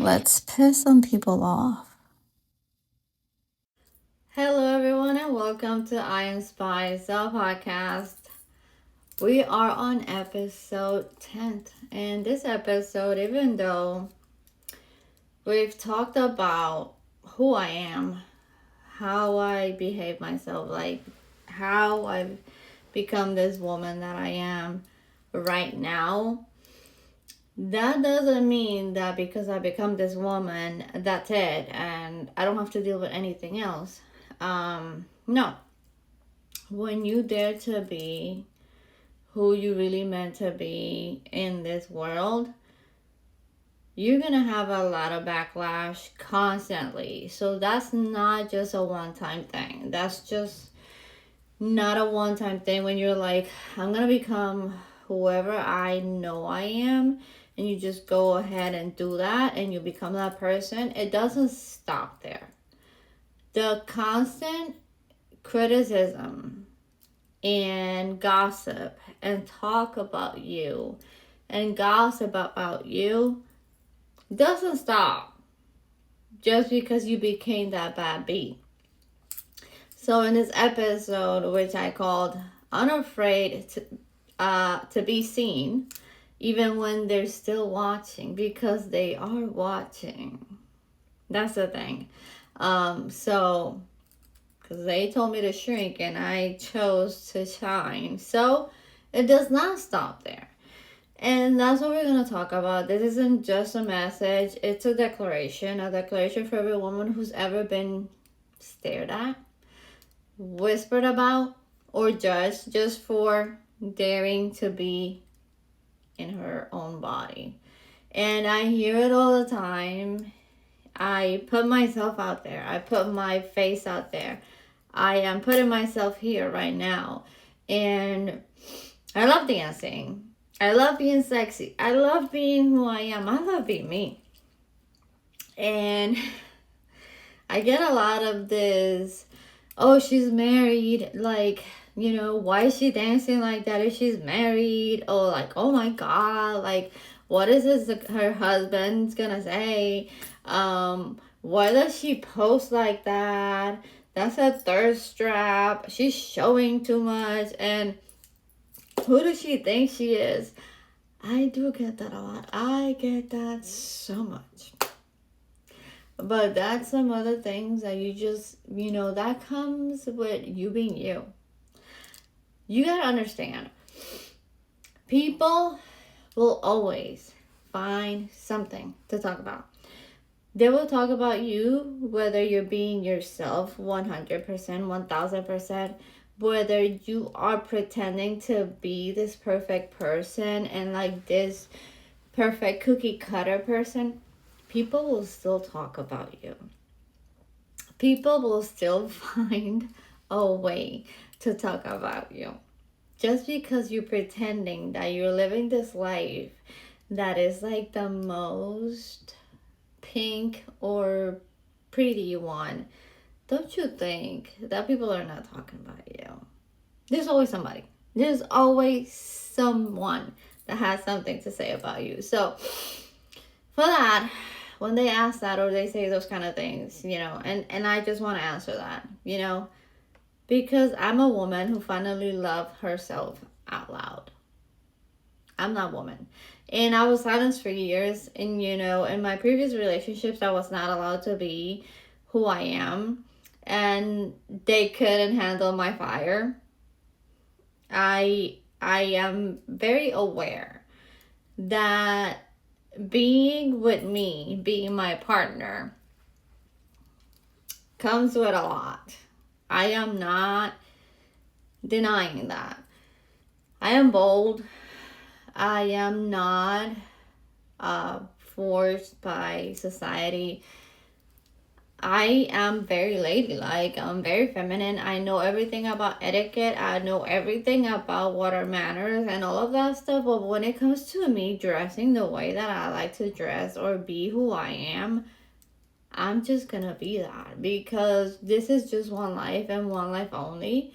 Let's piss some people off. Hello, everyone, and welcome to I Inspire Self podcast. We are on episode 10. And this episode, even though we've talked about who I am, how I behave myself, like how I've become this woman that I am right now, that doesn't mean that because I become this woman, that's it, and I don't have to deal with anything else. No. When you dare to be who you really meant to be in this world, you're gonna have a lot of backlash constantly. So that's not just a one-time thing. That's just not a one-time thing when you're like, I'm gonna become whoever I know I am, and you just go ahead and do that and you become that person. It doesn't stop there. The constant criticism and gossip and talk about you and gossip about you doesn't stop just because you became that bad bee. So in this episode, which I called Unafraid to be seen, even when they're still watching, because they are watching. That's the thing. So because they told me to shrink and I chose to shine. So it does not stop there. And that's what we're going to talk about. This isn't just a message, it's a declaration for every woman who's ever been stared at, whispered about, or judged just for daring to be in her own body. And I hear it all the time. I put myself out there, I put my face out there. I am putting myself here right now. And I love dancing. I love being sexy. I love being who I am. I love being me. And I get a lot of this, oh, she's married. Like, why is she dancing like that if she's married? Oh, like, oh my God. Like, what is her husband's gonna say? Why does she post like that? That's a thirst trap. She's showing too much. And who does she think she is? I do get that a lot. I get that so much. But that's some other things that you just, that comes with you being you. You gotta understand. People will always find something to talk about. They will talk about you, whether you're being yourself 100%, 1000%, whether you are pretending to be this perfect person and like this perfect cookie cutter person. People will still talk about you. People will still find a way to talk about you. Just because you're pretending that you're living this life that is like the most pink or pretty one, don't you think that people are not talking about you? There's always somebody. There's always someone that has something to say about you. So for that, when they ask that or they say those kind of things, and I just want to answer that, because I'm a woman who finally loved herself out loud. I'm that woman. And I was silenced for years. And, in my previous relationships, I was not allowed to be who I am. And they couldn't handle my fire. I am very aware that being with me, being my partner, comes with a lot. I am not denying that. I am bold. I am not forced by society. I am very ladylike. I'm very feminine. I know everything about etiquette. I know everything about what are manners and all of that stuff. But when it comes to me dressing the way that I like to dress or be who I am, I'm just gonna be that because this is just one life and one life only.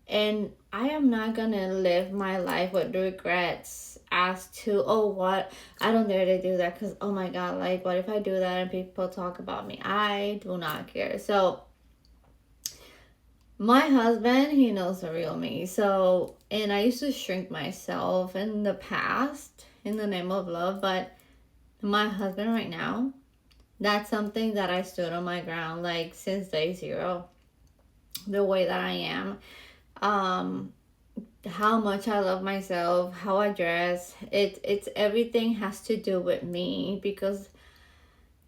And I am not gonna live my life with regrets as to, oh, what, I don't dare to do that because, oh my God, like, what if I do that and people talk about me? I do not care. So my husband, he knows the real me. So, and I used to shrink myself in the past in the name of love, but my husband right now, that's something that I stood on my ground like since day zero. The way that I am, how much I love myself, how I dress, it's everything has to do with me because,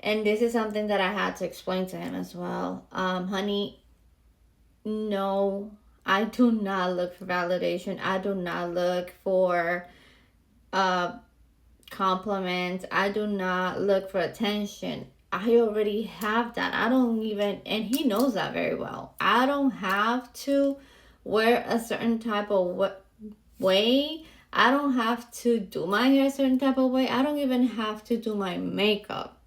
and this is something that I had to explain to him as well. Honey, no, I do not look for validation. I do not look for compliments. I do not look for attention. I already have that. I don't even, and he knows that very well. I don't have to wear a certain type of way. I don't have to do my hair a certain type of way. I don't even have to do my makeup.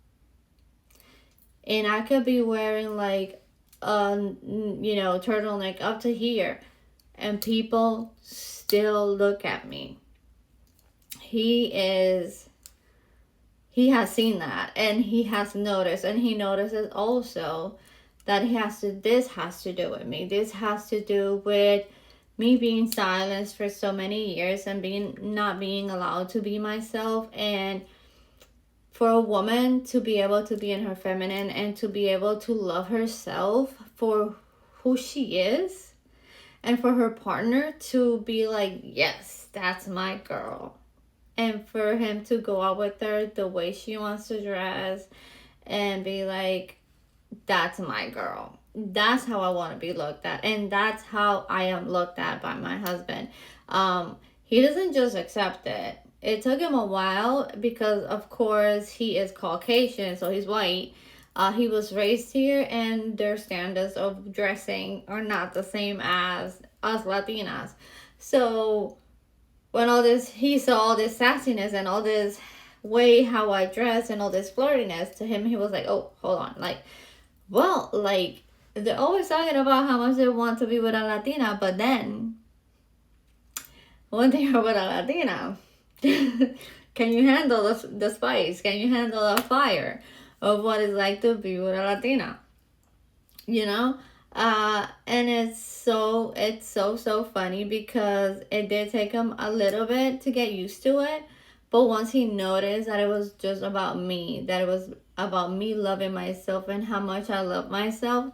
And I could be wearing like a, turtleneck up to here, and people still look at me. He has seen that, and he has noticed, and he notices also that this has to do with me. This has to do with me being silenced for so many years and not being allowed to be myself. And for a woman to be able to be in her feminine and to be able to love herself for who she is, and for her partner to be like, yes, that's my girl, and for him to go out with her the way she wants to dress and be like, that's my girl. That's how I want to be looked at, and that's how I am looked at by my husband. He doesn't just accept it. It took him a while because, of course, he is Caucasian, so he's white. He was raised here, and their standards of dressing are not the same as us Latinas. So when he saw all this sassiness and all this way how I dress and all this flirtiness, to him, he was like, oh, hold on. Like, well, like, they're always talking about how much they want to be with a Latina, but then when they are with a Latina, can you handle the spice? Can you handle the fire of what it's like to be with a Latina? You know? And it's so funny because it did take him a little bit to get used to it. But once he noticed that it was just about me, that it was about me loving myself and how much I love myself,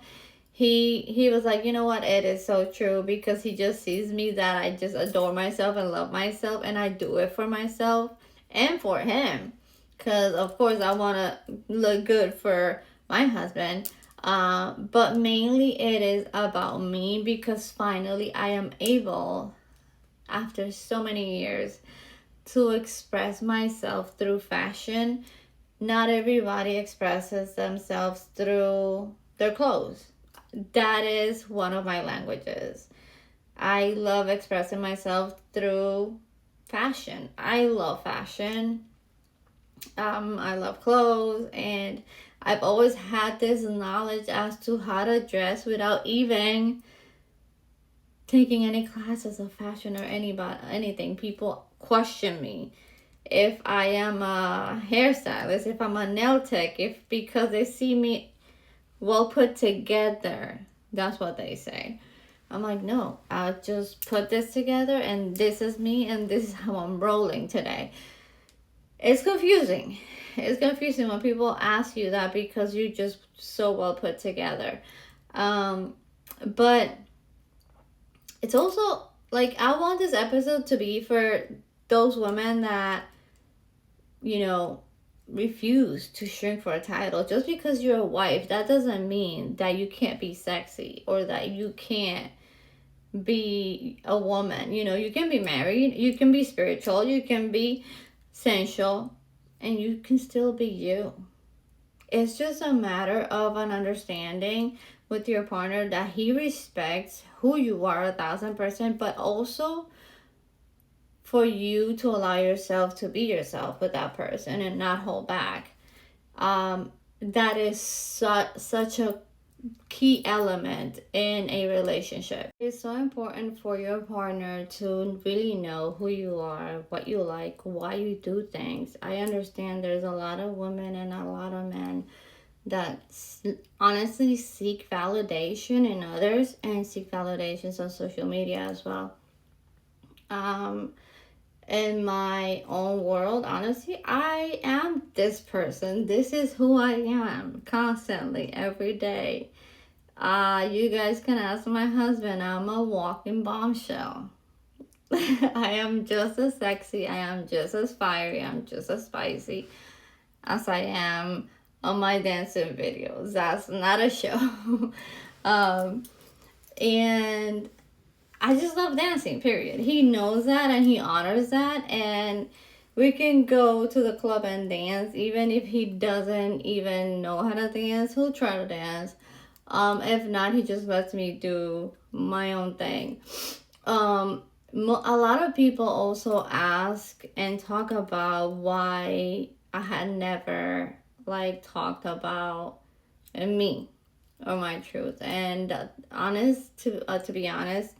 he was like, you know what, it is so true, because he just sees me that I just adore myself and love myself, and I do it for myself and for him, because of course I want to look good for my husband, but mainly it is about me, because finally I am able, after so many years, to express myself through fashion. Not everybody expresses themselves through their clothes. That is one of my languages. I love expressing myself through fashion. I love fashion. I love clothes, and I've always had this knowledge as to how to dress without even taking any classes of fashion or anything. People question me if I am a hairstylist, if I'm a nail tech, because they see me well put together. That's what they say. I'm like, no, I'll just put this together, and this is me, and this is how I'm rolling today. It's confusing. It's confusing when people ask you that, because you're just so well put together. But it's also like, I want this episode to be for those women that, refuse to shrink for a title. Just because you're a wife, that doesn't mean that you can't be sexy or that you can't be a woman. You can be married, you can be spiritual, you can be sensual, and you can still be you. It's just a matter of an understanding with your partner that he respects who you are 1,000%, but also for you to allow yourself to be yourself with that person and not hold back. That is such a key element in a relationship. It's so important for your partner to really know who you are, what you like, why you do things. I understand there's a lot of women and a lot of men that honestly seek validation in others and seek validations on social media as well. In my own world, honestly, I am this person. This is who I am constantly, every day. You guys can ask my husband. I'm a walking bombshell. I am just as sexy. I am just as fiery. I'm just as spicy as I am on my dancing videos. That's not a show. um, and I just love dancing, period. He knows that and he honors that. And we can go to the club and dance. Even if he doesn't even know how to dance, he'll try to dance. If not, he just lets me do my own thing. A lot of people also ask and talk about why I had never like talked about me or my truth. And to be honest,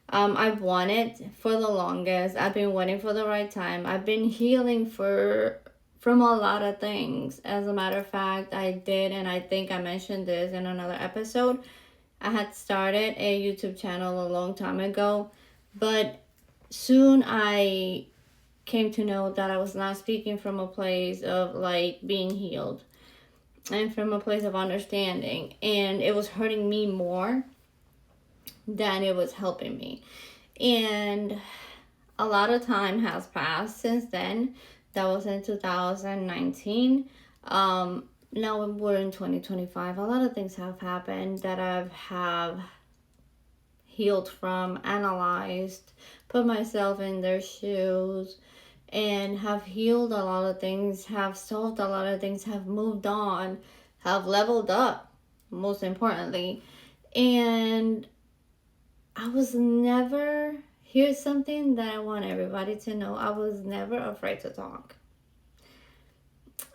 I've wanted for the longest. I've been waiting for the right time. I've been healing from a lot of things. As a matter of fact, I did, and I think I mentioned this in another episode. I had started a YouTube channel a long time ago, but soon I came to know that I was not speaking from a place of like being healed and from a place of understanding, and it was hurting me more than it was helping me. And a lot of time has passed since then. That was in 2019. Now we're in 2025. A lot of things have happened that have healed from, analyzed, put myself in their shoes, and have healed a lot of things, have solved a lot of things, have moved on, have leveled up, most importantly. And I was never, here's something that I want everybody to know. I was never afraid to talk.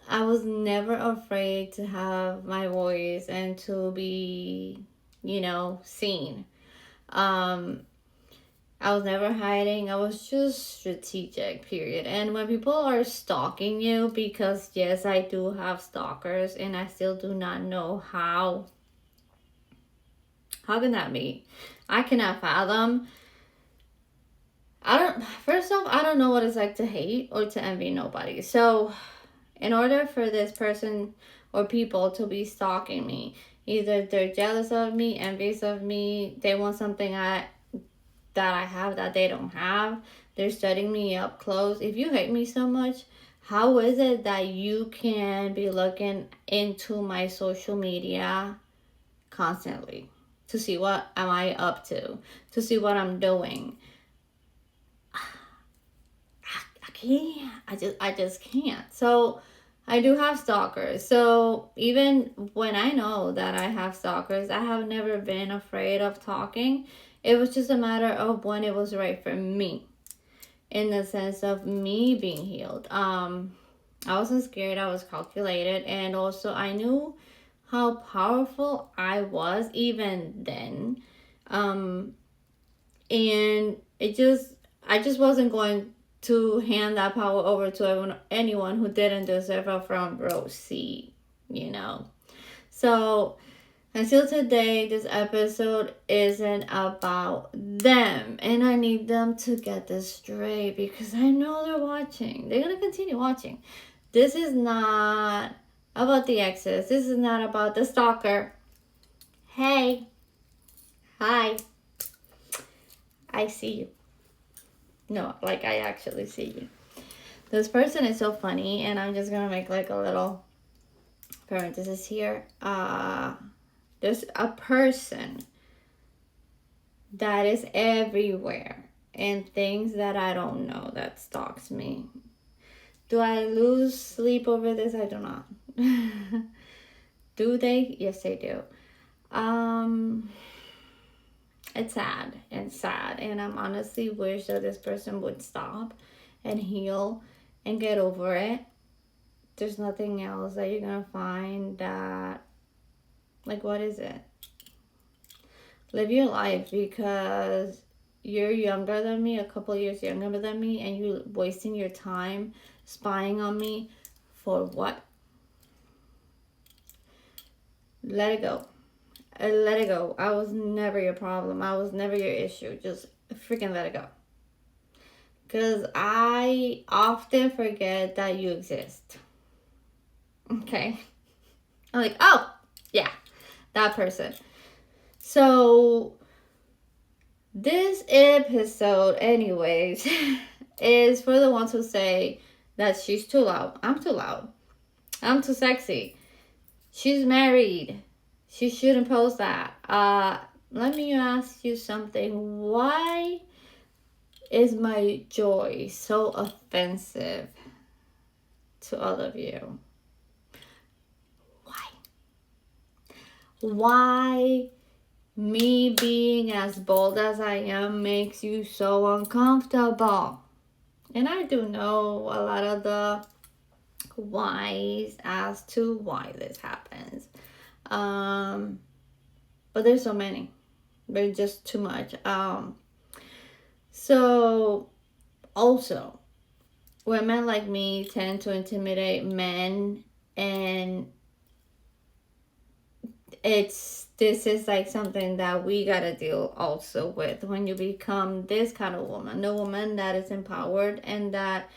I was never afraid to have my voice and to be, seen. Um, I was never hiding. I was just strategic, period. And when people are stalking you, because yes, I do have stalkers and I still do not know how can that be? I cannot fathom. First off, I don't know what it's like to hate or to envy nobody. So, in order for this person or people to be stalking me, either they're jealous of me, envious of me, they want something that I have that they don't have, they're studying me up close. If you hate me so much, how is it that you can be looking into my social media constantly to see what am I up to see what I'm doing? I just can't. So I do have stalkers. So even when I know that I have stalkers, I have never been afraid of talking. It was just a matter of when it was right for me, in the sense of me being healed. I wasn't scared. I was calculated, and also I knew how powerful I was even then. And I just wasn't going to hand that power over to anyone who didn't deserve a front row seat, So until today, this episode isn't about them. And I need them to get this straight because I know they're watching. They're going to continue watching. This is not about the exes. This is not about the stalker. Hey. Hi. I see you. No, like I actually see you. This person is so funny, and I'm just gonna make like a little parenthesis here. There's a person that is everywhere and things that I don't know that stalks me. Do I lose sleep over this? I do not. Do they? Yes, they do. It's sad, and I'm honestly wish that this person would stop and heal and get over it. There's nothing else that you're gonna find that Like, what is it? Live your life, because you're younger than me, a couple years younger than me, and you're wasting your time spying on me for what? Let it go. Let it go. I was never your problem. I was never your issue. Just freaking let it go. Because I often forget that you exist. Okay? I'm like, oh, yeah, that person. So, this episode, anyways, is for the ones who say that she's too loud. I'm too loud. I'm too sexy. She's married. She shouldn't post that. Let me ask you something. Why is my joy so offensive to all of you? Why? Why me being as bold as I am makes you so uncomfortable? And I do know a lot of the whys as to why this happens. But there's so many. There's just too much. So also, women like me tend to intimidate men, and this is like something that we gotta deal also with when you become this kind of woman, the woman that is empowered and that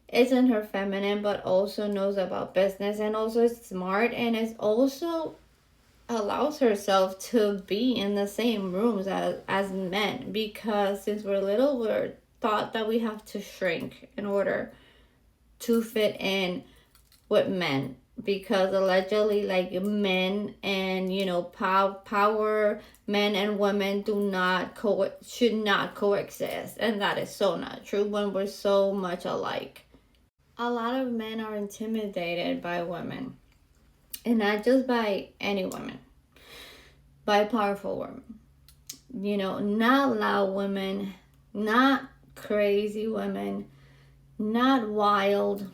isn't her feminine, but also knows about business and also is smart and is also allows herself to be in the same rooms as men, because since we're little, we're taught that we have to shrink in order to fit in with men, because allegedly like men and power, men and women should not coexist, and that is so not true when we're so much alike. A lot of men are intimidated by women, and not just by any women, by powerful women. Not loud women, not crazy women, not wild,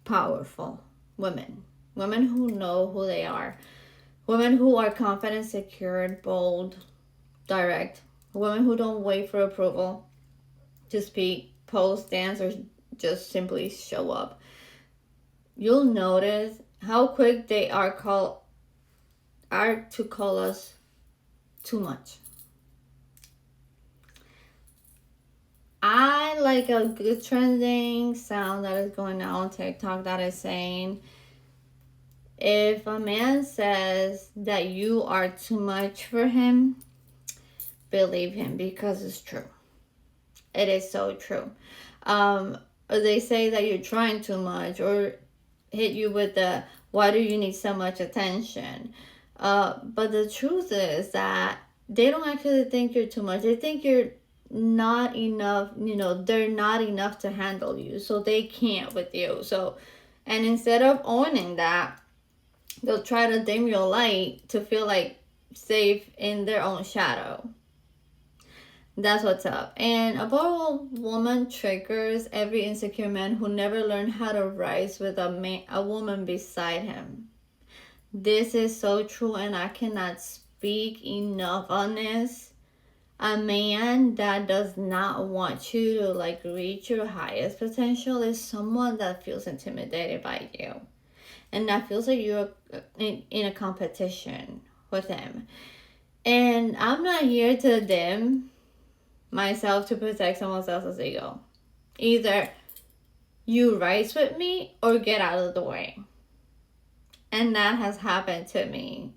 powerful women. Women who know who they are. Women who are confident, secure, bold, direct. Women who don't wait for approval to speak, post, dance, or just simply show up. You'll notice how quick they are to call us too much. I like a good trending sound that is going on TikTok that is saying, if a man says that you are too much for him, believe him, because it's true. It is so true. They say that you're trying too much, or hit you with the, why do you need so much attention? But the truth is that they don't actually think you're too much. They think you're not enough. They're not enough to handle you, so they can't with you. So, and instead of owning that, they'll try to dim your light to feel like safe in their own shadow. That's what's up. And a bold woman triggers every insecure man who never learned how to rise with a woman beside him. This is so true, and I cannot speak enough on this. A man that does not want you to reach your highest potential is someone that feels intimidated by you, and that feels like you're in a competition with him. And I'm not here to dim myself to protect someone else's ego. Either you rise with me or get out of the way. And that has happened to me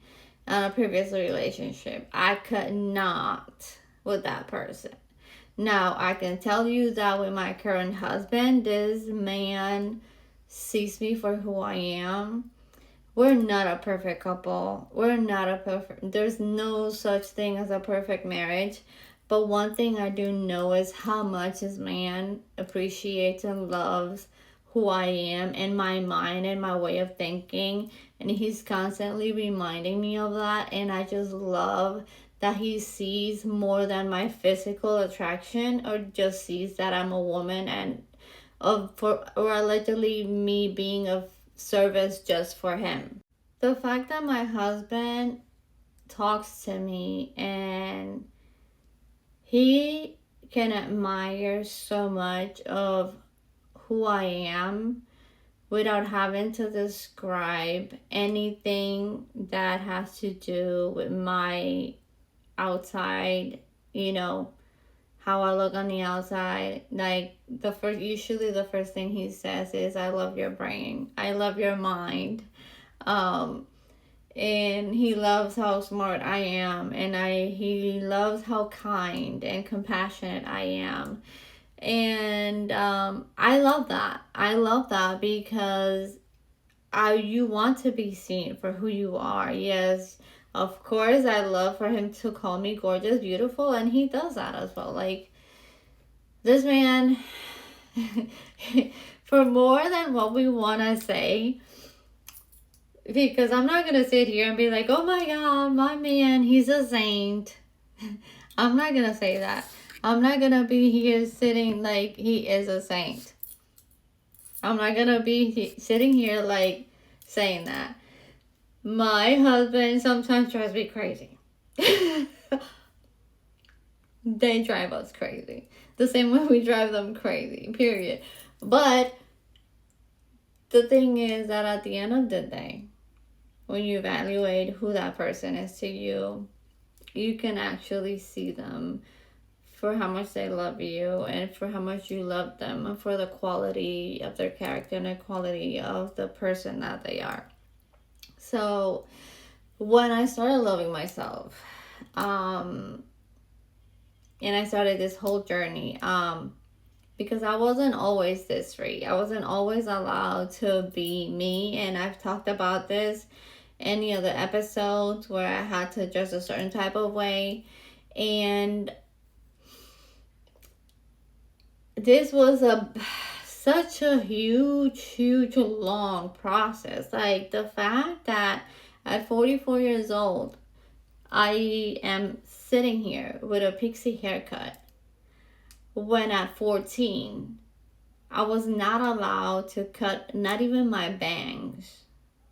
in a previous relationship. I could not with that person. Now, I can tell you that with my current husband, this man sees me for who I am. We're not a perfect couple. There's no such thing as a perfect marriage. But one thing I do know is how much this man appreciates and loves who I am and my mind and my way of thinking. And he's constantly reminding me of that. And I just love that he sees more than my physical attraction, or just sees that I'm a woman and or allegedly me being of service just for him. the fact that my husband talks to me and he can admire so much of who I am without having to describe anything that has to do with my outside, how I look on the outside. Like usually the first thing he says is, "I love your brain. I love your mind." Um, and he loves how smart I am, and he loves how kind and compassionate I am. And I love that. I love that because you want to be seen for who you are. Yes, of course, I love for him to call me gorgeous, beautiful, and he does that as well. Like, this man, for more than what we want to say, because I'm not going to sit here and be like, oh my God, my man, he's a saint. I'm not going to say that. I'm not going to be here sitting like he is a saint. I'm not going to be sitting here like saying that. My husband sometimes drives me crazy. They drive us crazy. The same way we drive them crazy, period. But the thing is that at the end of the day, when you evaluate who that person is to you, you can actually see them for how much they love you and for how much you love them and for the quality of their character and the quality of the person that they are. So when I started loving myself, and I started this whole journey, because I wasn't always this free. I wasn't always allowed to be me, and I've talked about this in the other episodes where I had to dress a certain type of way, and this was such a huge long process. Like, the fact that at 44 years old I am sitting here with a pixie haircut, when at 14 I was not allowed to cut not even my bangs,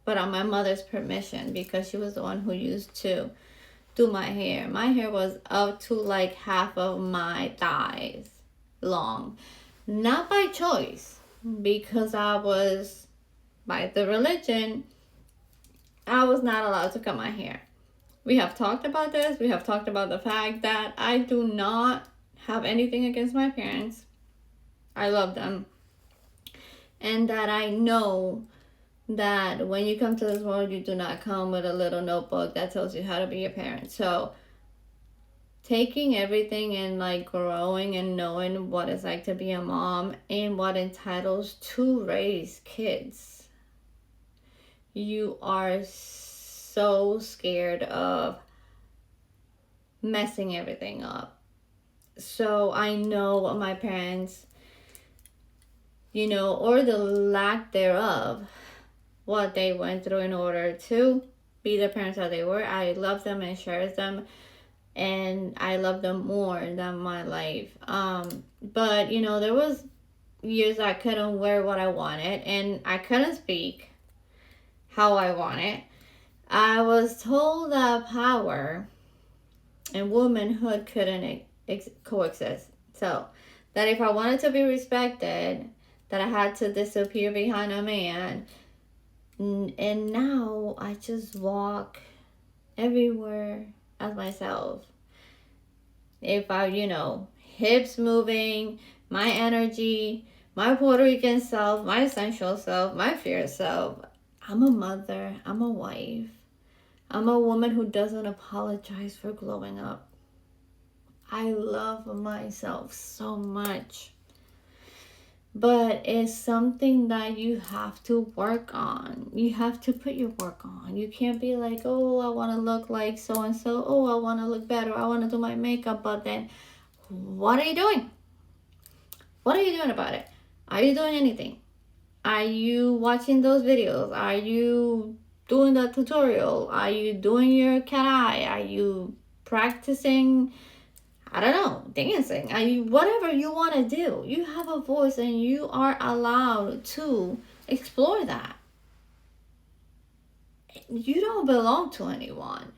but on my mother's permission, because she was the one who used to do my hair. My hair was up to like half of my thighs long. Not by choice, because by the religion, I was not allowed to cut my hair. We have talked about this. We have talked about the fact that I do not have anything against my parents. I love them. And that I know that when you come to this world, you do not come with a little notebook that tells you how to be a parent. So taking everything and like growing and knowing what it's like to be a mom and what entitles to raise kids, you are so scared of messing everything up. So I know my parents, or the lack thereof, what they went through in order to be the parents that they were. I love them and cherish them, and I love them more than my life. But there was years I couldn't wear what I wanted, and I couldn't speak how I wanted. I was told that power and womanhood couldn't coexist. So that if I wanted to be respected, that I had to disappear behind a man. And now I just walk everywhere as myself. If I, hips moving, my energy, my Puerto Rican self, my sensual self, my fierce self. I'm a mother, I'm a wife. I'm a woman who doesn't apologize for glowing up. I love myself so much. But it's something that you have to work on. You have to put your work on. You can't be like, oh, I want to look like so-and-so. Oh, I want to look better. I want to do my makeup. But then, what are you doing? What are you doing about it? Are you doing anything? Are you watching those videos? Are you doing the tutorial? Are you doing your cat eye? Are you practicing, I don't know, dancing? Are you, whatever you want to do, you have a voice and you are allowed to explore that. you don't belong to anyone.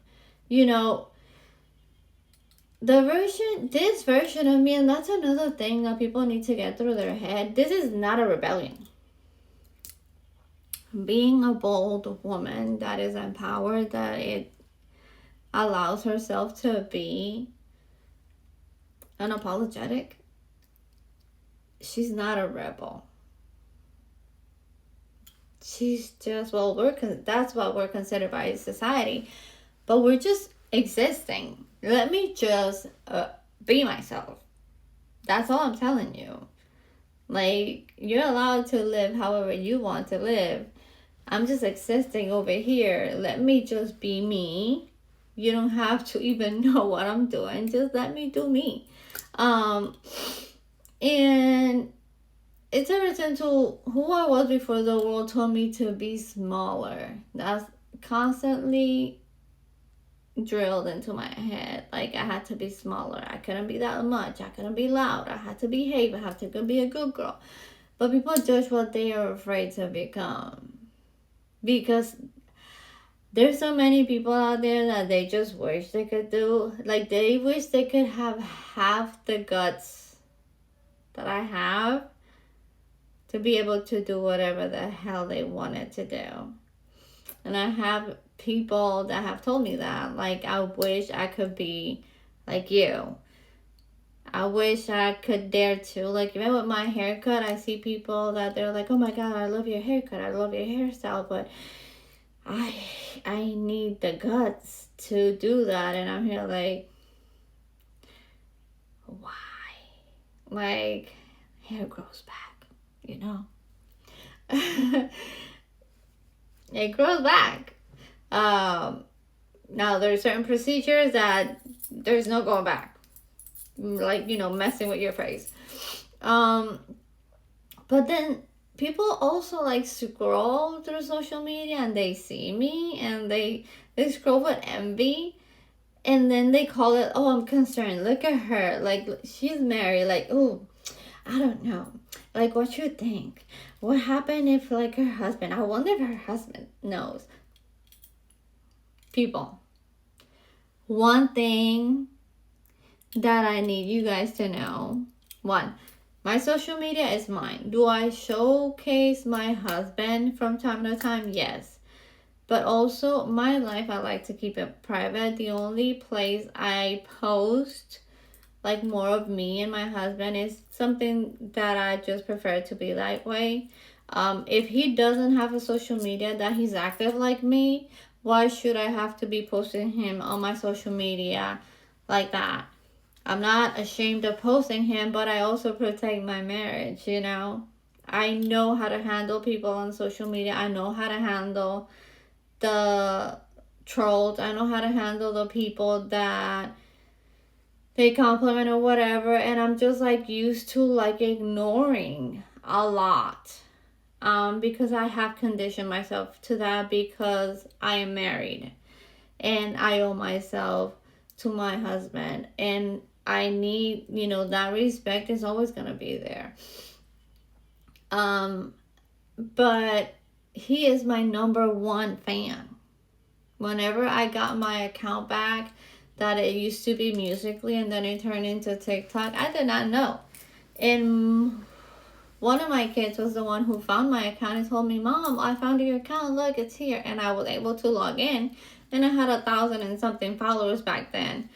You know, this version of me, and that's another thing that people need to get through their head. This is not a rebellion. Being a bold woman that is empowered, that it allows herself to be unapologetic, she's not a rebel. She's just, well, that's what we're considered by society, but we're just existing. Let me just be myself. That's all I'm telling you. Like, you're allowed to live however you want to live. I'm just existing over here. Let me just be me. You don't have to even know what I'm doing. Just let me do me. And it's a return to who I was before the world told me to be smaller. That's constantly drilled into my head. Like, I had to be smaller. I couldn't be that much. I couldn't be loud. I had to behave. I had to be a good girl. But people judge what they are afraid to become. Because there's so many people out there that they just wish they could do. Like, they wish they could have half the guts that I have to be able to do whatever the hell they wanted to do. And I have people that have told me that. Like, I wish I could be like you. I wish I could dare to. Like, even with my haircut, I see people that they're like, oh my God, I love your haircut. I love your hairstyle. But I need the guts to do that. And I'm here like, why? Like, hair grows back, you know? It grows back. Now there's certain procedures that there's no going back. Like, messing with your face. But then people also like scroll through social media and they see me and they scroll with envy, and then they call it, oh, I'm concerned. Look at her. Like, she's married. Like, oh, I don't know. Like, what you think? What happened if, like, her husband? I wonder if her husband knows. People, one thing that I need you guys to know. One, my social media is mine. Do I showcase my husband from time to time? Yes. But also, my life, I like to keep it private. The only place I post, like, more of me and my husband is something that I just prefer to be that way. If he doesn't have a social media that he's active like me, why should I have to be posting him on my social media like that? I'm not ashamed of posting him, but I also protect my marriage, I know how to handle people on social media. I know how to handle the trolls. I know how to handle the people that they compliment or whatever, and I'm just like used to like ignoring a lot. Because I have conditioned myself to that because I am married and I owe myself to my husband, and I need, that respect is always going to be there. But he is my number one fan. Whenever I got my account back, that it used to be Musically and then it turned into TikTok, I did not know. And one of my kids was the one who found my account and told me, Mom, I found your account. Look, it's here. And I was able to log in. And I had 1,000 and something followers back then.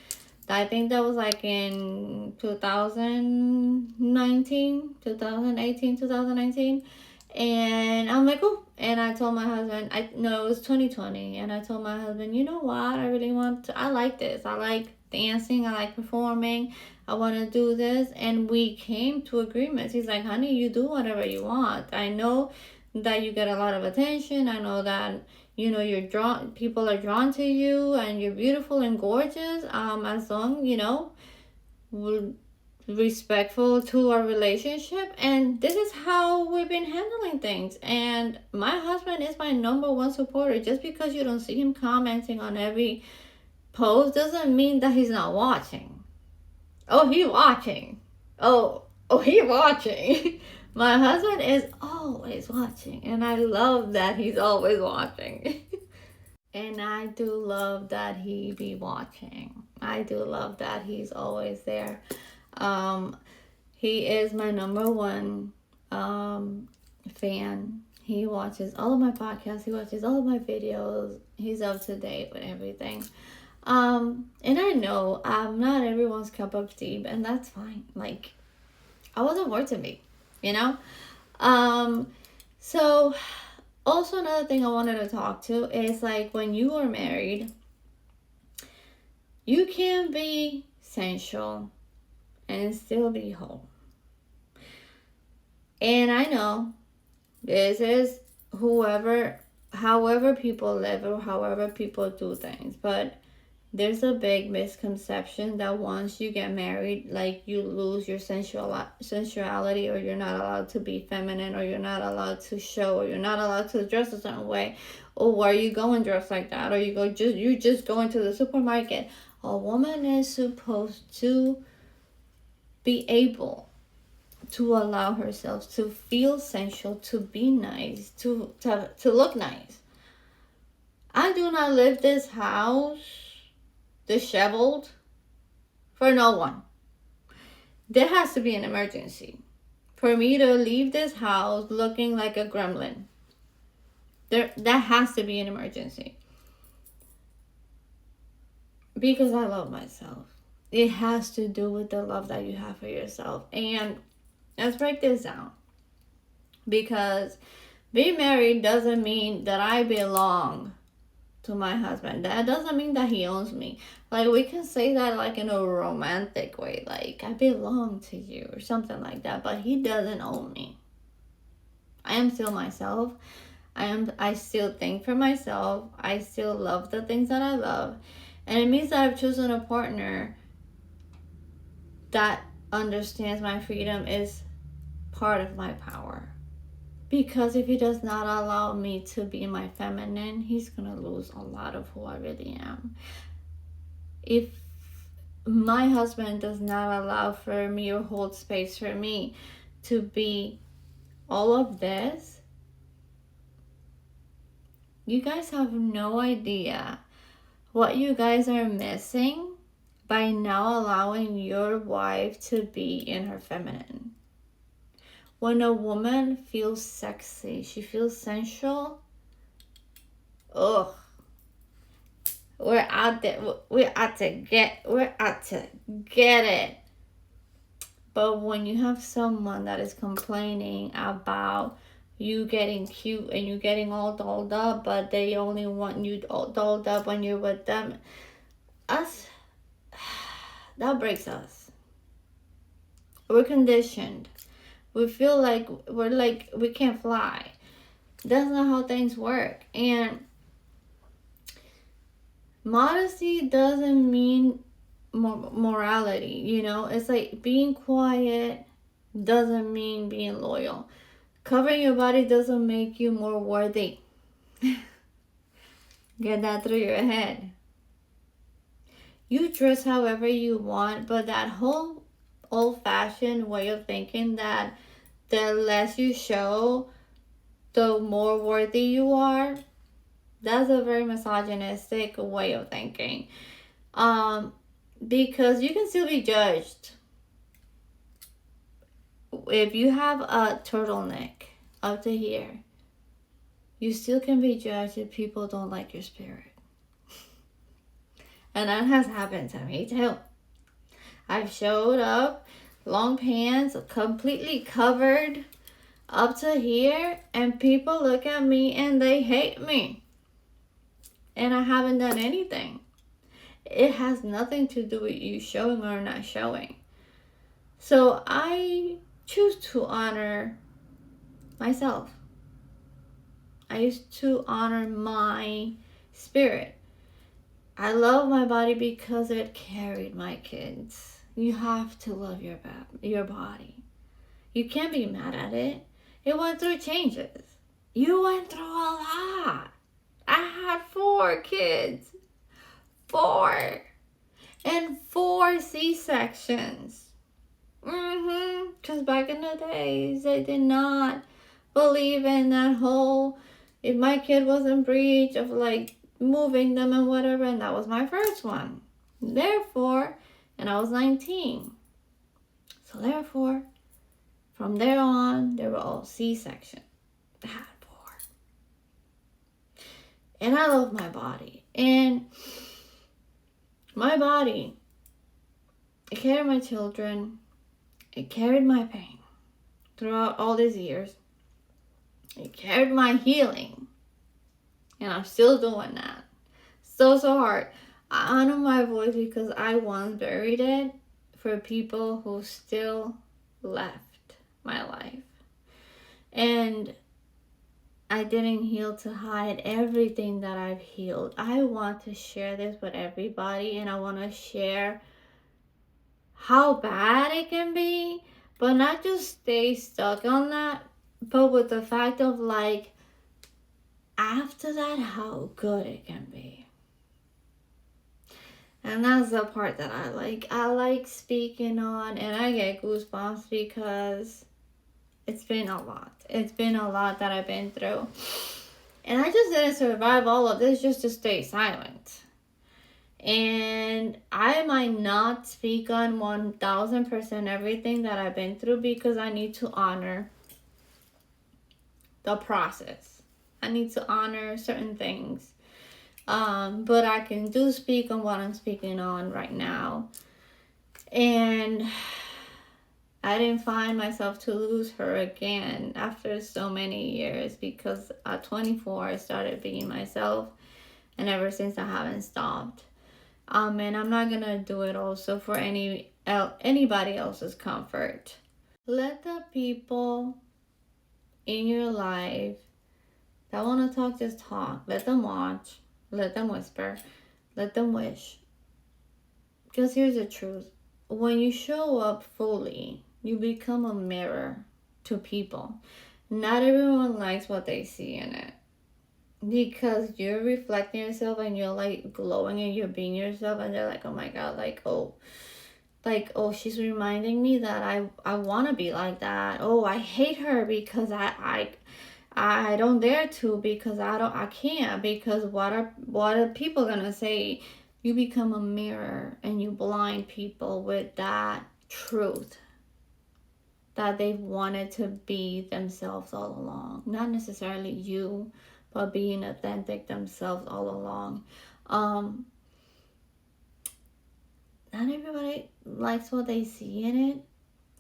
I think that was like in 2019, 2018, 2019. And I'm like, oh. And I told my husband, it was 2020. And I told my husband, you know what? I like this. I like dancing. I like performing. I want to do this. And we came to agreements. He's like, honey, you do whatever you want. I know that you get a lot of attention. I know that, people are drawn to you and you're beautiful and gorgeous. As long, we're respectful to our relationship. And this is how we've been handling things. And my husband is my number one supporter. Just because you don't see him commenting on every post doesn't mean that he's not watching. Oh, he's watching. Oh, he's watching. My husband is always watching, and I love that he's always watching. And I do love that he be watching. I do love that he's always there. He is my number one fan. He watches all of my podcasts. He watches all of my videos. He's up to date with everything. And I know I'm not everyone's cup of tea, and that's fine. Like, I wasn't born to be, you know? So also another thing I wanted to talk to is like when you are married, you can be sensual and still be whole. And I know this is however people live or however people do things, but there's a big misconception that once you get married, like you lose your sensuality, or you're not allowed to be feminine, or you're not allowed to show, or you're not allowed to dress a certain way, or why are you going dressed like that, or you just going to the supermarket. A woman is supposed to be able to allow herself to feel sensual, to be nice, to look nice. I do not live this house disheveled for no one. There has to be an emergency for me to leave this house looking like a gremlin. That has to be an emergency. Because I love myself. It has to do with the love that you have for yourself. And let's break this down. Because being married doesn't mean that I belong to my husband. That doesn't mean that he owns me. Like, we can say that like in a romantic way, like I belong to you or something like that, but he doesn't own me. I am still myself. I still think for myself. I still love the things that I love. And it means that I've chosen a partner that understands my freedom is part of my power. Because if he does not allow me to be my feminine, he's going to lose a lot of who I really am. If my husband does not allow for me or hold space for me to be all of this, you guys have no idea what you guys are missing by now allowing your wife to be in her feminine. When a woman feels sexy, she feels sensual, ugh, we're out there, we're out to get it. But when you have someone that is complaining about you getting cute and you getting all dolled up, but they only want you all dolled up when you're with them, that breaks us. We're conditioned. We feel like we can't fly. That's not how things work. And modesty doesn't mean morality, you know? It's like being quiet doesn't mean being loyal. Covering your body doesn't make you more worthy. Get that through your head. You dress however you want, but that whole old-fashioned way of thinking that the less you show, the more worthy you are, that's a very misogynistic way of thinking. Because you can still be judged. If you have a turtleneck up to here, you still can be judged if people don't like your spirit. And that has happened to me too. I've showed up, long pants, completely covered up to here, and people look at me and they hate me. And I haven't done anything. It has nothing to do with you showing or not showing. So I choose to honor myself. I used to honor my spirit. I love my body because it carried my kids. You have to love your body. You can't be mad at it. It went through changes. You went through a lot. I had 4 kids. 4. And 4 C-sections. Because back in the days, they did not believe in that whole, if my kid wasn't breech of like moving them and whatever, and that was my first one. Therefore, and I was 19. So therefore, from there on, they were all C-section. I had 4. And I love my body. And my body, it carried my children. It carried my pain throughout all these years. It carried my healing. And I'm still doing that. So hard. I honor my voice because I once buried it for people who still left my life. And I didn't heal to hide everything that I've healed. I want to share this with everybody, and I want to share how bad it can be, but not just stay stuck on that, but with the fact of like, after that, how good it can be. And that's the part that I like. I like speaking on, and I get goosebumps because it's been a lot. It's been a lot that I've been through. And I just didn't survive all of this just to stay silent. And I might not speak on 1000% everything that I've been through because I need to honor the process. I need to honor certain things. But I can do speak on what I'm speaking on right now. And I didn't find myself to lose her again after so many years because at 24 I started being myself, and ever since I haven't stopped. And I'm not gonna do it also for anybody else's comfort. Let the people in your life that want to talk just talk. Let them watch. Let them whisper. Let them wish. Because here's the truth. When you show up fully, you become a mirror to people. Not everyone likes what they see in it. Because you're reflecting yourself and you're like glowing and you're being yourself, and they're like, oh my god, oh, she's reminding me that I want to be like that. Oh, I hate her because I don't dare to, because I can't, because what are people gonna say? You become a mirror and you blind people with that truth that they've wanted to be themselves all along. Not necessarily you, but being authentic themselves all along. Not everybody likes what they see in it,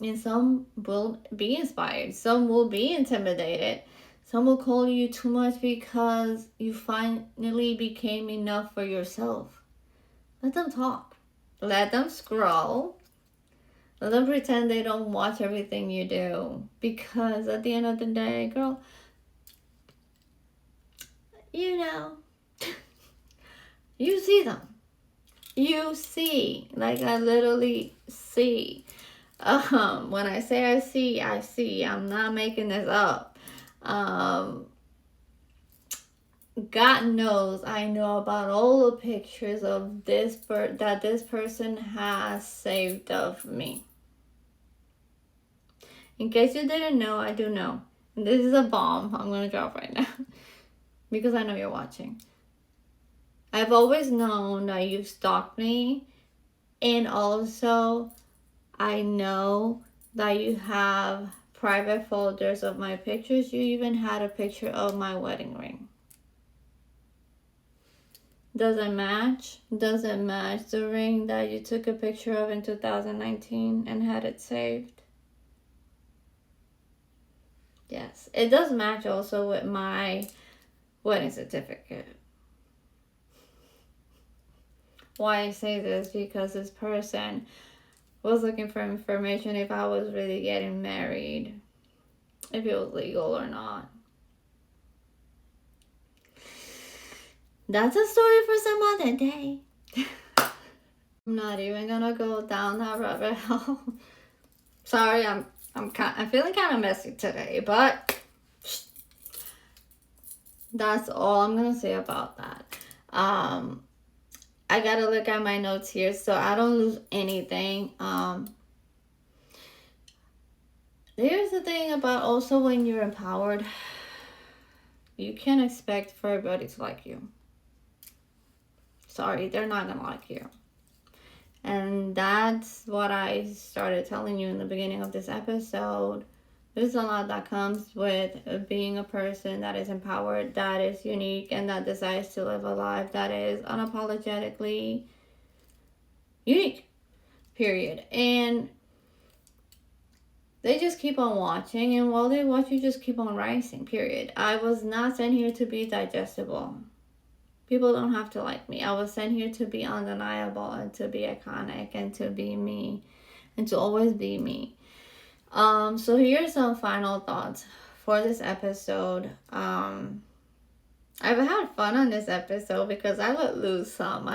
and some will be inspired, some will be intimidated, some will call you too much because you finally became enough for yourself. Let them talk. Let them scroll. Let them pretend they don't watch everything you do, because at the end of the day, girl, you know, you see them. You see, like I literally see. When I say I see. I'm not making this up. God knows I know about all the pictures of that this person has saved of me. In case you didn't know, I do know. And this is a bomb I'm gonna drop right now because I know you're watching. I've always known that you've stalked me, and also I know that you have private folders of my pictures. You even had a picture of my wedding ring. Does it match? Does it match the ring that you took a picture of in 2019 and had it saved? Yes, it does match also with my wedding certificate. Why I say this? Because this person was looking for information if I was really getting married, if it was legal or not. That's a story for some other day. I'm not even gonna go down that rabbit hole. Sorry, I'm feeling kind of messy today, but that's all I'm gonna say about that. I gotta look at my notes here so I don't lose anything. There's the thing about also when you're empowered, you can't expect for everybody to like you. sorry, they're not gonna like you. And that's what I started telling you in the beginning of this episode. There's a lot that comes with being a person that is empowered, that is unique, and that decides to live a life that is unapologetically unique. Period. And they just keep on watching, and while they watch, you just keep on rising. Period. I was not sent here to be digestible. People don't have to like me. I was sent here to be undeniable and to be iconic and to be me and to always be me. So here's some final thoughts for this episode. I've had fun on this episode because I let loose some.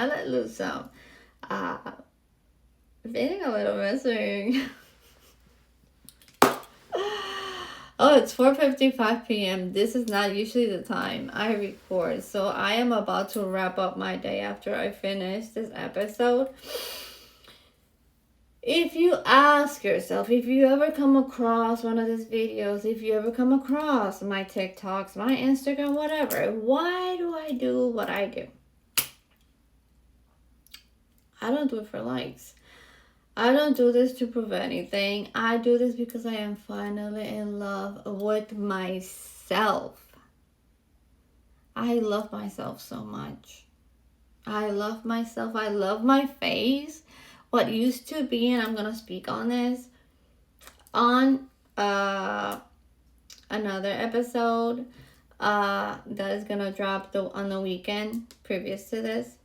Feeling a little missing. Oh, it's 4:55 p.m. This is not usually the time I record. So I am about to wrap up my day after I finish this episode. If you ask yourself, if you ever come across one of these videos, if you ever come across my TikToks, my Instagram, whatever, why do I do what I do? I don't do it for likes. I don't do this to prove anything. I do this because I am finally in love with myself. I love myself so much. I love myself. I love my face. What used to be, and I'm going to speak on this on another episode that is going to drop on the weekend previous to this.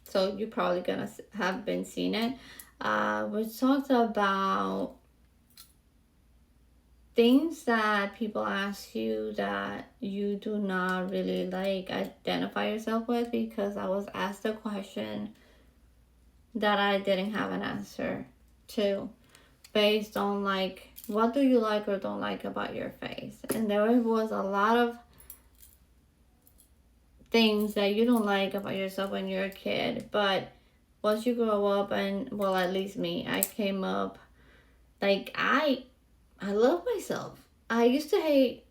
So you're probably going to have been seeing it. Which talks about things that people ask you that you do not really like identify yourself with, because I was asked a question that I didn't have an answer to based on like, what do you like or don't like about your face? And there was a lot of things that you don't like about yourself when you're a kid, but once you grow up, and well, at least me, I came up like I love myself. I used to hate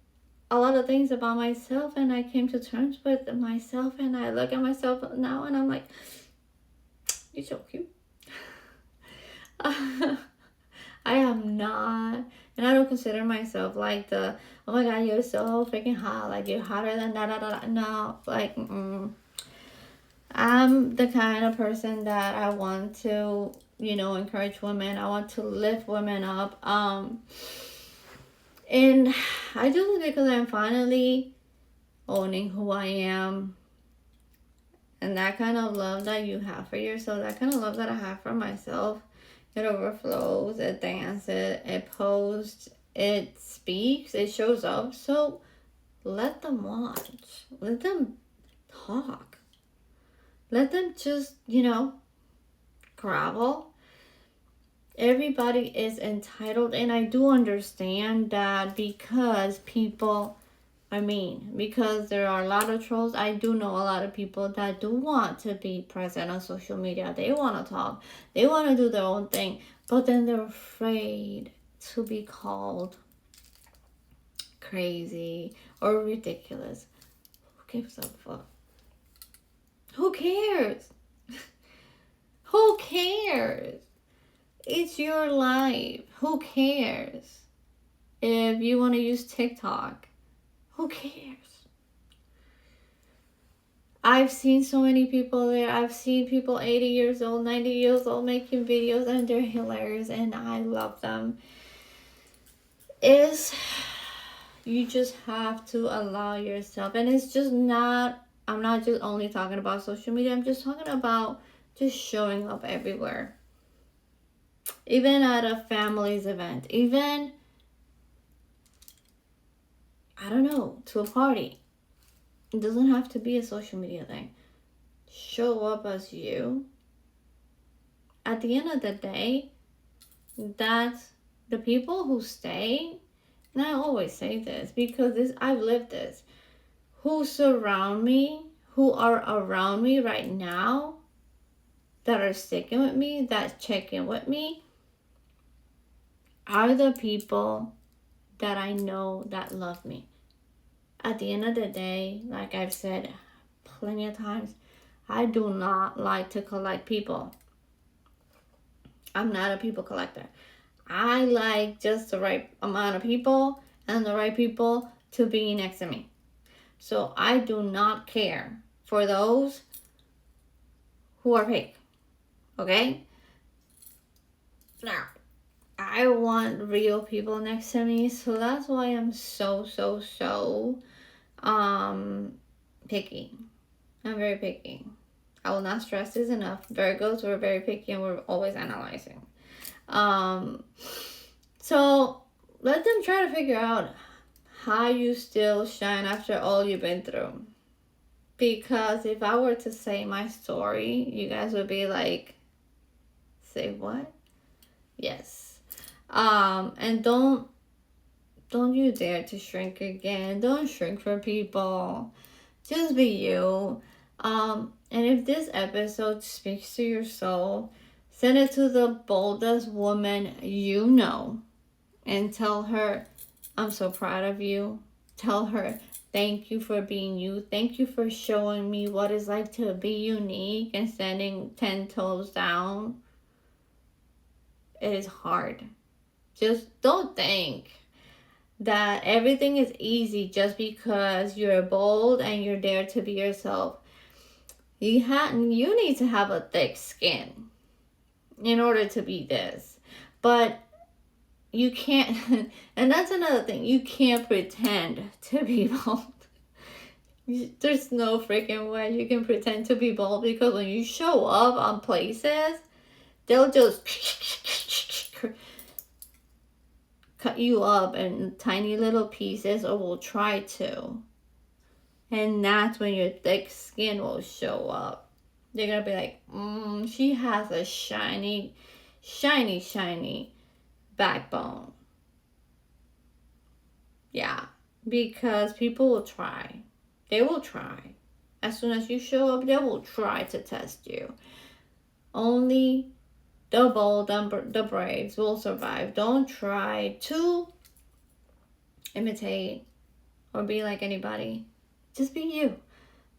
a lot of things about myself, and I came to terms with myself, and I look at myself now and I'm like, you're so cute. I am not, and I don't consider myself like the, oh my god, you're so freaking hot, like you're hotter than da. No, like, I'm the kind of person that I want to, encourage women. I want to lift women up. And I do this because I'm finally owning who I am. And that kind of love that you have for yourself, that kind of love that I have for myself, it overflows, it dances, it posts, it speaks, it shows up. So let them watch. Let them talk. Let them just, gravel. Everybody is entitled, and I do understand that because because there are a lot of trolls. I do know a lot of people that do want to be present on social media. They want to talk. They want to do their own thing, but then they're afraid to be called crazy or ridiculous. Who gives a fuck? Who cares? Who cares? It's your life. Who cares? If you want to use TikTok, who cares? I've seen so many people there. I've seen people 80 years old, 90 years old making videos, and they're hilarious, and I love them. You just have to allow yourself, and it's just not, I'm not just only talking about social media, I'm just talking about just showing up everywhere. Even at a family's event, even, I don't know, to a party. It doesn't have to be a social media thing. Show up as you. At the end of the day, that's the people who stay, and I always say this because I've lived this, who surround me, who are around me right now, that are sticking with me, that check in with me, are the people that I know that love me. At the end of the day, like I've said plenty of times, I do not like to collect people. I'm not a people collector. I like just the right amount of people and the right people to be next to me. So I do not care for those who are fake. Okay? Now, I want real people next to me, so that's why I'm so picky. I'm very picky. I will not stress this enough. Virgos, we're very picky and we're always analyzing. So let them try to figure out how you still shine after all you've been through. Because if I were to say my story, you guys would be like, say what? Yes. And don't you dare to shrink again. Don't shrink for people. Just be you. And if this episode speaks to your soul, send it to the boldest woman you know and tell her, I'm so proud of you. Tell her, thank you for being you. Thank you for showing me what it's like to be unique and standing 10 toes down. It is hard. Just don't think that everything is easy just because you're bold and you're there to be yourself. You need to have a thick skin in order to be this. But you can't, and that's another thing, you can't pretend to be bold. There's no freaking way you can pretend to be bold, because when you show up on places, they'll just cut you up in tiny little pieces, or will try to. And that's when your thick skin will show up. They're gonna be like, she has a shiny backbone. Yeah, because people will try. They will try. As soon as you show up, they will try to test you. Only the bold and the brave will survive. Don't try to imitate or be like anybody. Just be you.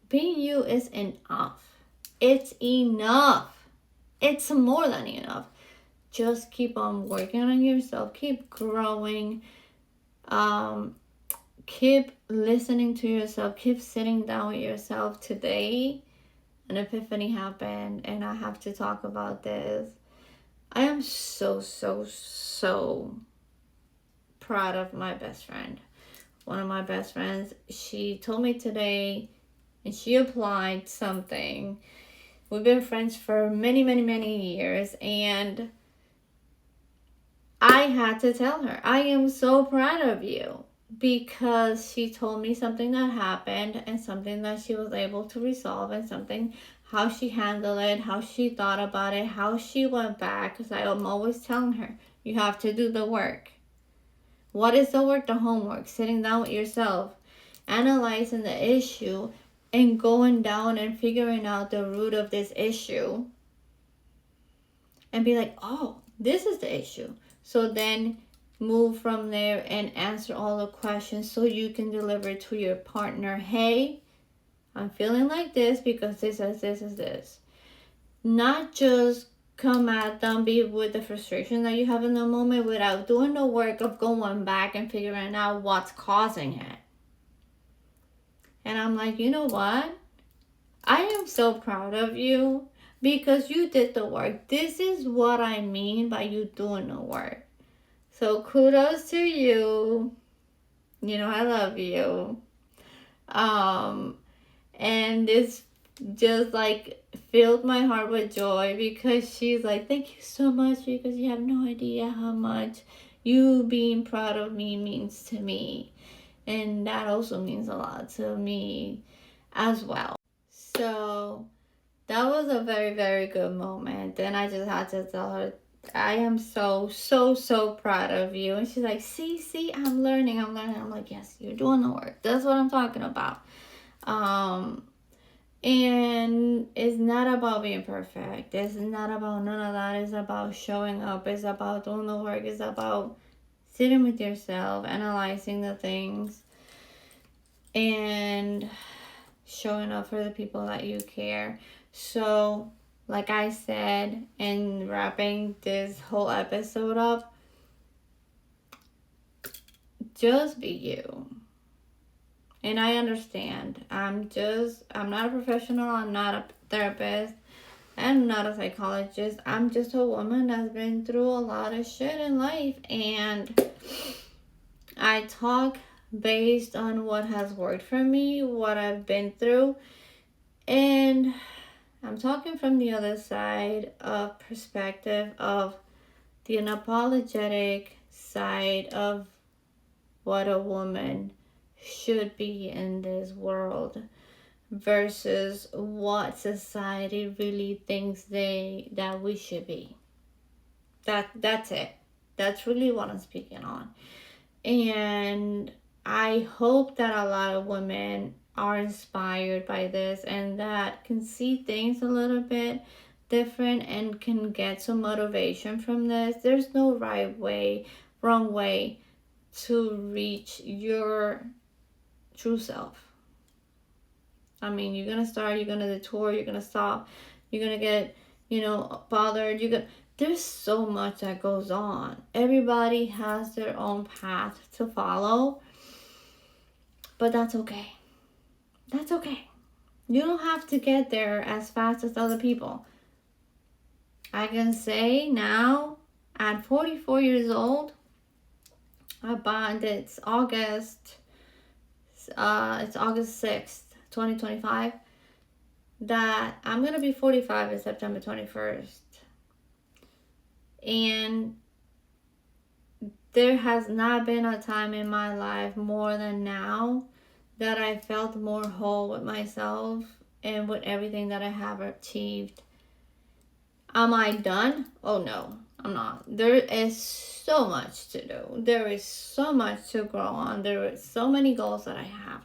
Being you is enough. It's enough. It's more than enough. Just keep on working on yourself. Keep growing. Keep listening to yourself. Keep sitting down with yourself. Today, an epiphany happened, and I have to talk about this. I am so proud of my best friend. One of my best friends, she told me today, and she applied something. We've been friends for many years, and I had to tell her, I am so proud of you, because she told me something that happened and something that she was able to resolve, and something, how she handled it, how she thought about it, how she went back, because I am always telling her, you have to do the work. What is the work? The homework. Sitting down with yourself, analyzing the issue, and going down and figuring out the root of this issue. And be like, oh, this is the issue. So then move from there and answer all the questions so you can deliver to your partner, hey, I'm feeling like this because this is this. Not just come at them with the frustration that you have in the moment without doing the work of going back and figuring out what's causing it. And I'm like, you know what? I am so proud of you because you did the work. This is what I mean by you doing the work. So kudos to you. You know I love you. And it's just like filled my heart with joy, because she's like, thank you so much, because you have no idea how much you being proud of me means to me. And that also means a lot to me as well. So that was a very good moment. And I just had to tell her, I am so proud of you. And she's like, see, I'm learning. I'm like, yes, you're doing the work. That's what I'm talking about. And it's not about being perfect. It's not about none of that. It's about showing up. It's about doing the work. It's about sitting with yourself, analyzing the things, and showing up for the people that you care. So, like I said, in wrapping this whole episode up, just be you. And I understand. I'm not a professional, I'm not a therapist, I'm not a psychologist. I'm just a woman that's been through a lot of shit in life, and I talk based on what has worked for me, what I've been through, and I'm talking from the other side of perspective of the unapologetic side of what a woman should be in this world versus what society really thinks that we should be. That's it. That's really what I'm speaking on. And I hope that a lot of women are inspired by this and that can see things a little bit different and can get some motivation from this. There's no right way, wrong way to reach your true self. I mean, you're gonna start, you're gonna detour, you're gonna stop, you're gonna get, bothered. There's so much that goes on. Everybody has their own path to follow, but that's okay. That's okay. You don't have to get there as fast as other people. I can say now, at 44 years old, it's August 6th, 2025, that I'm going to be 45 on September 21st. And there has not been a time in my life more than now that I felt more whole with myself and with everything that I have achieved. Am I done? Oh no, I'm not. There is so much to do. There is so much to grow on. There are so many goals that I have.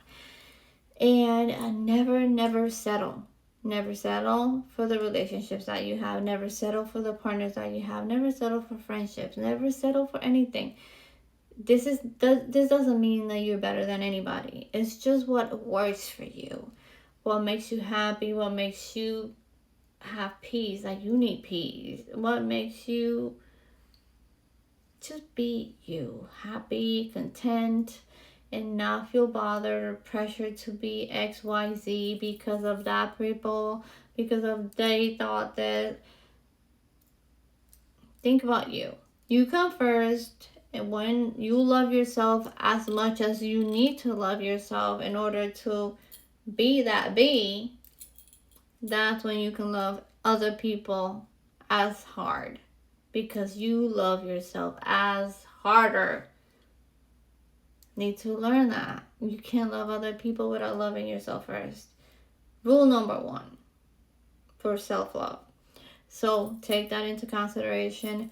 And I never settle. Never settle for the relationships that you have. Never settle for the partners that you have. Never settle for friendships. Never settle for anything. This doesn't mean that you're better than anybody. It's just what works for you. What makes you happy. What makes you have peace. Like, you need peace. What makes you just be you. Happy, content, and not feel bothered or pressured to be XYZ because of that people, because of they thought that. Think about you. You come first, and when you love yourself as much as you need to love yourself in order to be that that's when you can love other people as hard, because you love yourself as harder. Need to learn that. You can't love other people without loving yourself first. Rule number 1 for self-love. So take that into consideration.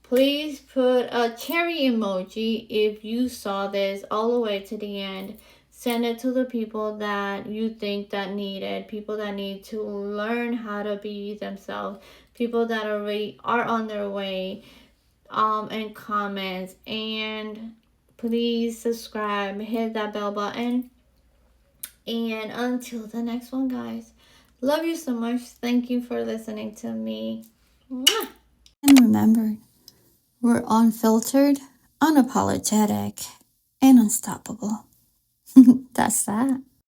Please put a cherry emoji if you saw this all the way to the end. Send it to the people that you think that need it. People that need to learn how to be themselves. People that already are on their way. And comments. And please subscribe, hit that bell button. And until the next one, guys, love you so much. Thank you for listening to me. Mwah! And remember, we're unfiltered, unapologetic, and unstoppable. That's that.